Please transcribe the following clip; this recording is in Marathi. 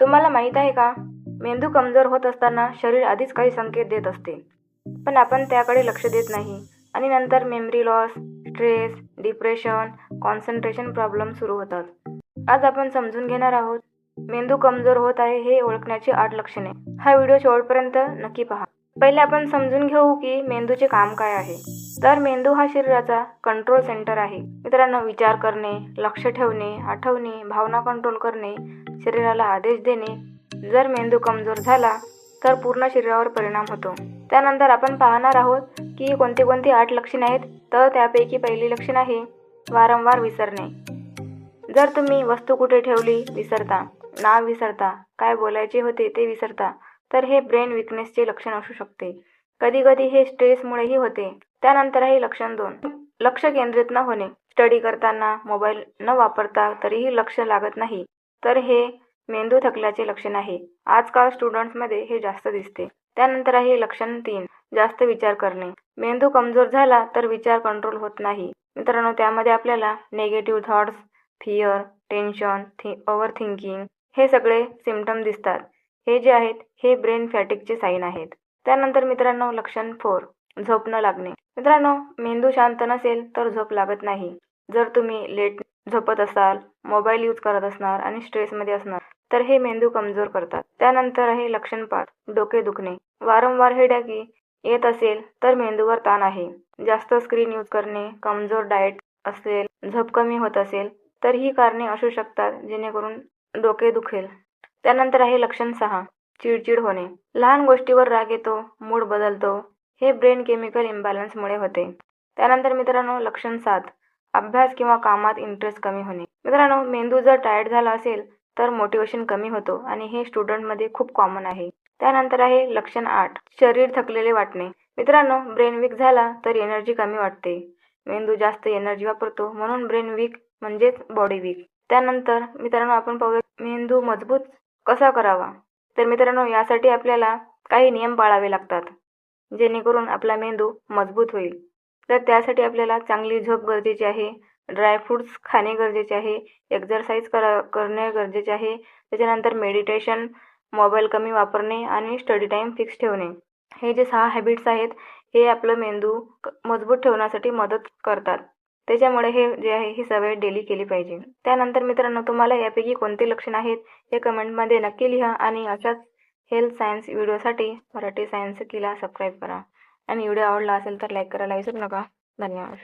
तुम्हाला माहीत आहे का, मेंदू कमजोर होत असताना शरीर आधीच काही संकेत देत असते, पण आपण त्याकडे लक्ष देत नाही आणि नंतर memory loss, stress, depression, concentration problem सुरू होतात. आज आपण समजून घेणार आहोत मेंदू कमजोर होत आहे हे ओळखण्याची 8 लक्षणे. हा व्हिडिओ शेवटपर्यंत नक्की पहा. पहिले आपण समजून घेऊ की मेंदूचे काम काय आहे. तर मेंदू हा शरीराचा कंट्रोल सेंटर आहे. मित्रांनो, विचार करणे, लक्ष ठेवणे, आठवणे, भावना कंट्रोल करणे, शरीराला आदेश देणे. जर मेंदू कमजोर झाला तर पूर्ण शरीरावर परिणाम होतो. त्यानंतर आपण पाहणार आहोत की कोणती कोणती 8 लक्षणे आहेत. तर त्यापैकी पहिली लक्षण आहे वारंवार विसरणे. जर तुम्ही वस्तू कुठे ठेवली विसरता, नाव विसरता, काय बोलायचे होते ते विसरता, तर हे ब्रेन विकनेसचे लक्षण असू शकते. कधी कधी हे स्ट्रेसमुळेही होते. त्यानंतर आहे लक्षण 2, लक्ष केंद्रित न होणे. स्टडी करताना मोबाईल न वापरता तरीही लक्ष लागत नाही, तर हे मेंदू थकल्याचे लक्षण आहे. आजकाल स्टुडंट्समध्ये हे जास्त दिसते. त्यानंतर आहे लक्षण 3, जास्त विचार करणे. मेंदू कमजोर झाला तर विचार कंट्रोल होत नाही. मित्रांनो, त्यामध्ये आपल्याला negative thoughts, fear, tension, over thinking हे सगळे सिम्पटम दिसतात. हे जे आहेत हे ब्रेन फॅटिकचे साईन आहेत. त्यानंतर मित्रांनो लक्षण 4, झोप न लागणे. मित्रांनो, मेंदू शांत नसेल तर झोप लागत नाही. जर तुम्ही लेट झोपत असाल, मोबाईल यूज करत असणार आणि स्ट्रेसमध्ये असणार, तर हे मेंदू कमजोर करतात. त्यानंतर आहे लक्षण 5, डोके दुखणे. वारंवार हेडॅक येत असेल तर मेंदूवर ताण आहे. जास्त स्क्रीन यूज करणे, कमजोर डाएट असेल, झोप कमी होत असेल, तर ही कारणे असू शकतात जेणेकरून डोके दुखेल. त्यानंतर आहे लक्षण 6, चिडचिड होणे. लहान गोष्टीवर राग येतो, मूड बदलतो. हे ब्रेन केमिकल इम्बॅलन्समुळे होते. त्यानंतर मित्रांनो लक्षण 7, अभ्यास किंवा कामात इंटरेस्ट कमी होणे. मित्रांनो, मेंदू जर टायर्ड झाला असेल तर मोटिवेशन कमी होतो आणि हे स्टुडंटमध्ये खूप कॉमन आहे. त्यानंतर आहे लक्षण 8, शरीर थकलेले वाटणे. मित्रांनो, ब्रेन वीक झाला तर एनर्जी कमी वाटते. मेंदू जास्त एनर्जी वापरतो म्हणून ब्रेन वीक म्हणजेच बॉडी वीक. त्यानंतर मित्रांनो आपण पाहूया मेंदू मजबूत कसा करावा. तर मित्रांनो, यासाठी आपल्याला काही नियम पाळावे लागतात जेणेकरून आपला मेंदू मजबूत होईल. तर त्यासाठी आपल्याला चांगली झोप गरजेची आहे, ड्रायफ्रूट्स खाणे गरजेचे आहे, एक्झरसाइज करणे गरजेचे आहे. त्याच्यानंतर मेडिटेशन, मोबाईल कमी वापरणे आणि स्टडी टाईम फिक्स ठेवणे. हे जे 6 हॅबिट्स आहेत हे आपलं मेंदू मजबूत ठेवण्यासाठी मदत करतात. त्याच्यामुळे हे जे आहे ही सवय डेली केली पाहिजे. त्यानंतर मित्रांनो, तुम्हाला यापैकी कोणते लक्षण आहेत हे कमेंटमध्ये नक्की लिहा आणि अशाच हेल्थ सायन्स व्हिडिओसाठी मराठी सायन्स कीला सबस्क्राईब करा आणि व्हिडिओ आवडला असेल तर लाईक करायला विसरू नका. धन्यवाद.